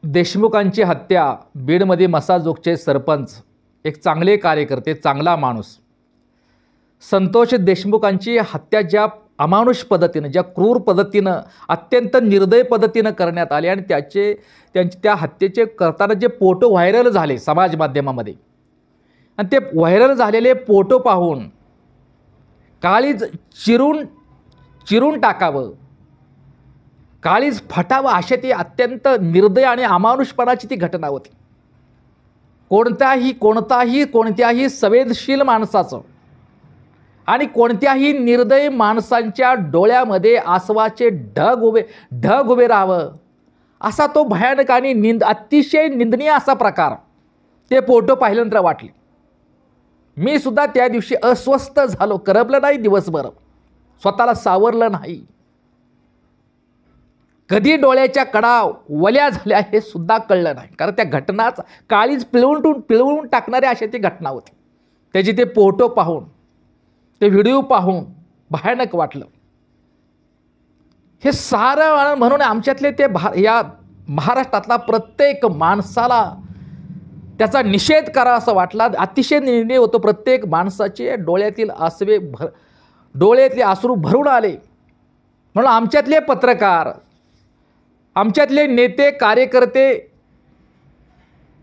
देशमुखांची हत्या, बीडमध्ये मसाजोगचे सरपंच, एक चांगले कार्यकर्ते, चांगला माणूस संतोष देशमुखांची हत्या ज्या अमानुष पद्धतीनं, ज्या क्रूर पद्धतीनं, अत्यंत निर्दय पद्धतीनं करण्यात आली आणि त्या हत्येचे करताना जे फोटो व्हायरल झाले समाज माध्यमामध्ये आणि ते व्हायरल झालेले फोटो पाहून काळीज चिरून टाकावं, काळीज फटावं अशी ती अत्यंत निर्दय आणि अमानुषपणाची ती घटना होती. कोणत्याही संवेदनशील माणसाचं आणि कोणत्याही निर्दय माणसांच्या डोळ्यामध्ये आसवाचे ढग उभे राहावं असा तो भयानक आणि अतिशय निंदनीय असा प्रकार ते फोटो पाहिल्यानंतर वाटले. मी सुद्धा त्या दिवशी अस्वस्थ झालो, करपलं नाही दिवसभर, स्वतःला सावरलं नाही. कधी डोळ्याच्या कडा वल्या झाल्या हे सुद्धा कळलं नाही, कारण त्या घटनाच काळीज पिळवून टाकणाऱ्या अशा ती घटना होती. त्याची ते फोटो पाहून, ते व्हिडिओ पाहून भयानक वाटलं. हे सारं म्हणून आमच्यातले या महाराष्ट्रातला प्रत्येक माणसाला त्याचा निषेध करा असं वाटला. अतिशय निर्णय होतो. प्रत्येक माणसाचे डोळ्यातले अश्रू भरून आले. म्हणून आमच्यातले पत्रकार, आमच्यातले नेते कार्यकर्ते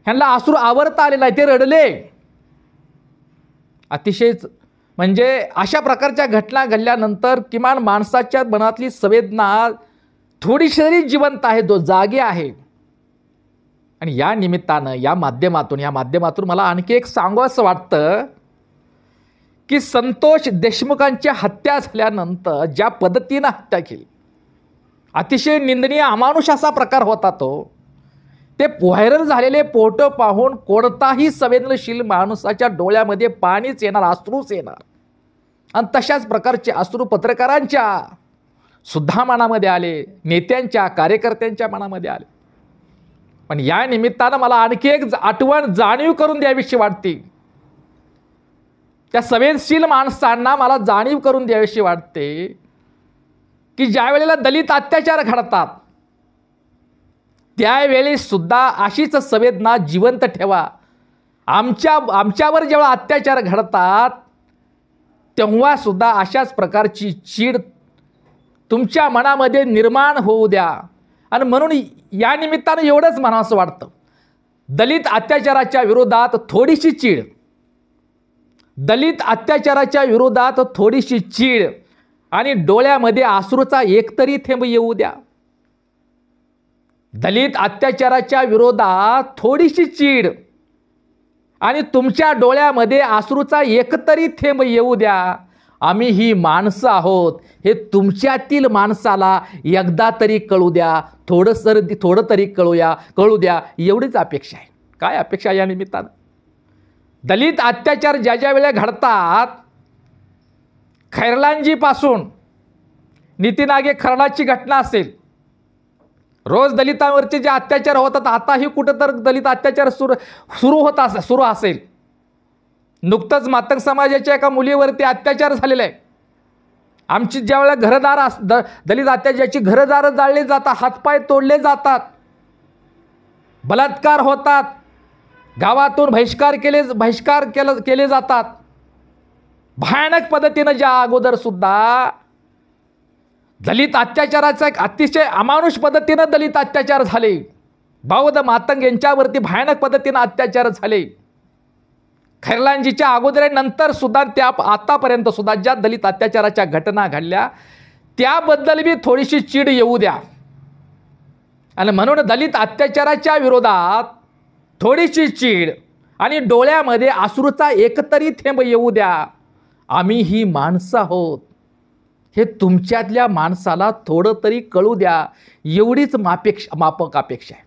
ह्यांना अश्रू आवरता आले नाही, ते रडले. अतिशय म्हणजे अशा प्रकारच्या घटना घडल्यानंतर किमान माणसाच्या मनातली संवेदना थोडीशी तरी जिवंत आहे, जो जागे आहे. आणि या निमित्तानं या माध्यमातून मला आणखी एक सांगावंसं वाटतं की संतोष देशमुखांची हत्या झाल्यानंतर ज्या पद्धतीनं हत्या केली, अतिशय निंदनीय अमानुष असा प्रकार होता तो. ते व्हायरल झालेले फोटो पाहून कोणताही संवेदनशील माणसाच्या डोळ्यामध्ये पाणीच येणार, अश्रूच येणार. आणि तशाच प्रकारचे अश्रू पत्रकारांच्या सुद्धा मनामध्ये आले, नेत्यांच्या, कार्यकर्त्यांच्या मनामध्ये आले. पण या निमित्तानं मला आणखी एक आठवण जाणीव करून द्यावीशी वाटते. त्या संवेदनशील माणसांना मला जाणीव करून द्यावीशी वाटते की ज्या वेळेला दलित अत्याचार घडतात त्यावेळी सुद्धा अशीच संवेदना जिवंत ठेवा. आमच्यावर जेव्हा अत्याचार घडतात तेव्हा सुद्धा अशाच प्रकारची चीड तुमच्या मनामध्ये निर्माण होऊ द्या. आणि म्हणून या निमित्तानं एवढंच म्हणावंसं वाटतं, दलित अत्याचाराच्या विरोधात थोडीशी चीड, दलित अत्याचाराच्या विरोधात थोडीशी चीड आणि डोळ्यामध्ये अश्रूचा एकतरी थेंब येऊ द्या. दलित अत्याचाराच्या विरोधात थोडीशी चीड आणि तुमच्या डोळ्यामध्ये अश्रूचा एकतरी थेंब येऊ द्या. आम्ही ही माणसं आहोत हे तुमच्यातील माणसाला एकदा तरी कळू द्या, थोडं तरी कळू द्या, एवढीच अपेक्षा आहे. काय अपेक्षा या निमित्तानं? दलित अत्याचार ज्या वेळेला घडतात, खैरलांजीपासून नितीन आगे खरडाची घटना असेल, रोज दलितांवरचे जे अत्याचार होतात, आताही कुठं तर दलित अत्याचार सुरू असेल. नुकतंच मातंग समाजाच्या एका मुलीवरती अत्याचार झालेला आहे. आमची ज्यावेळेला दलित अत्याचाराची घरदार जाळली जातात, हातपाय तोडले जातात, बलात्कार होतात, गावातून बहिष्कार केले जातात. भयानक पद्धतीनं ज्या अगोदर सुद्धा दलित अत्याचाराचा एक अतिशय अमानुष पद्धतीनं दलित अत्याचार झाले. बौद्ध मातंग यांच्यावरती भयानक पद्धतीनं अत्याचार झाले. खैरलांजीच्या अगोदर नंतर सुद्धा आतापर्यंत सुद्धा ज्या दलित अत्याचाराच्या घटना घडल्या त्याबद्दल बी थोडीशी चीड येऊ द्या. आणि म्हणून दलित अत्याचाराच्या विरोधात थोडीशी चीड आणि डोळ्यामध्ये अश्रूचा एकतरी थेंब येऊ द्या. आम्ही ही माणसं आहोत हे तुमच्यातल्या माणसाला थोडं तरी कळू द्या, एवढीच माफक अपेक्षा आहे.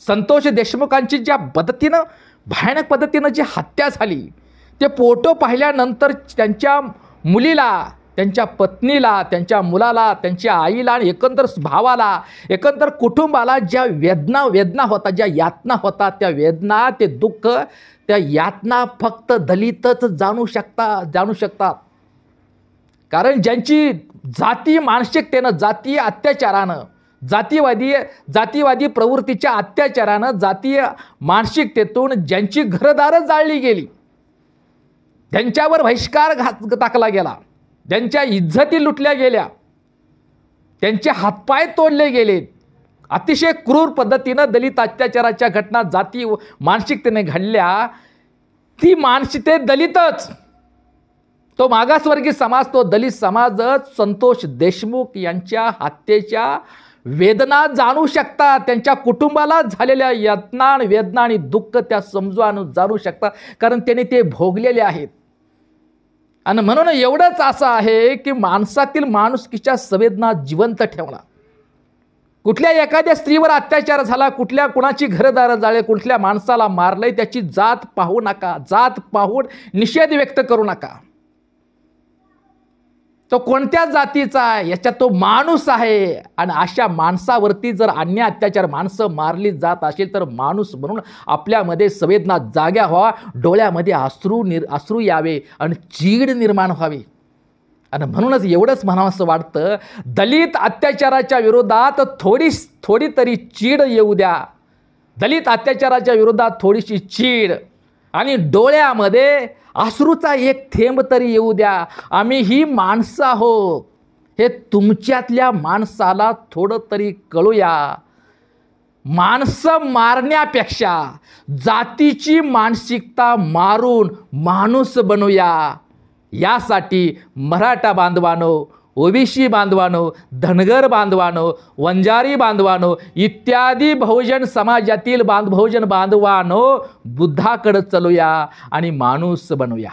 संतोष देशमुखांची ज्या पद्धतीनं भयानक पद्धतीनं जी हत्या झाली, ते फोटो पाहिल्यानंतर त्यांच्या मुलीला, त्यांच्या पत्नीला, त्यांच्या मुलाला, त्यांच्या आईला आणि एकंदर भावाला, एकंदर कुटुंबाला ज्या वेदना होतात, ज्या यातना होतात, त्या वेदना, ते दुःख, त्या यातना फक्त दलितच जाणू शकतात. कारण ज्यांची जाती मानसिकतेनं, जातीय अत्याचारानं, जातीवादी प्रवृत्तीच्या अत्याचारानं, जातीय मानसिकतेतून ज्यांची घरदारं जाळली गेली, त्यांच्यावर बहिष्कार टाकला गेला, ज्यांच्या इज्जती लुटल्या गेल्या, त्यांचे हातपाय तोडले गेले, अतिशय क्रूर पद्धतीनं दलित अत्याचाराच्या घटना जाती मानसिकतेने घडल्या, ती मानसिकते दलितच, तो मागासवर्गीय समाज, तो दलित समाजच संतोष देशमुख यांच्या हत्येच्या वेदना जाणू शकतात, त्यांच्या कुटुंबाला झालेल्या यातना वेदना आणि दुःख त्या जाणू शकतात, कारण त्यांनी ते भोगलेले आहेत. आणि म्हणून एवढंच असं आहे की माणसातील माणुसकीच्या संवेदना जिवंत ठेवणं. कुठल्या एखाद्या स्त्रीवर अत्याचार झाला, कुणाची घरदार जाळे, कुठल्या माणसाला मारलंय, त्याची जात पाहू नका, जात पाहून निषेध व्यक्त करू नका. तो कोणत्या जातीचा आहे याच्यात तो माणूस आहे. आणि अशा माणसावरती जर अन्याय अत्याचार माणसं मारली जात असेल तर माणूस म्हणून आपल्यामध्ये संवेदना जाग्या व्हावा, डोळ्यामध्ये अश्रू यावे आणि चीड निर्माण व्हावी. आणि म्हणूनच एवढंच म्हणावंसं वाटतं, दलित अत्याचाराच्या विरोधात थोडी तरी चीड येऊ द्या, दलित अत्याचाराच्या विरोधात थोडीशी चीड आणि डोळ्यामध्ये अश्रूचा एक थेंब तरी येऊ द्या. आम्ही ही माणसं आहोत हे तुमच्यातल्या माणसाला थोडं तरी कळूया. माणसं मारण्यापेक्षा जातीची मानसिकता मारून माणूस बनूया. यासाठी मराठा बांधवानो, ओबीसी बांधवानो, धनगर बांधवानो, वंजारी बांधवानो इत्यादी बहुजन समाजातील बहुजन बांधवानो बुद्धाकडे चलूया आणि माणूस बनूया.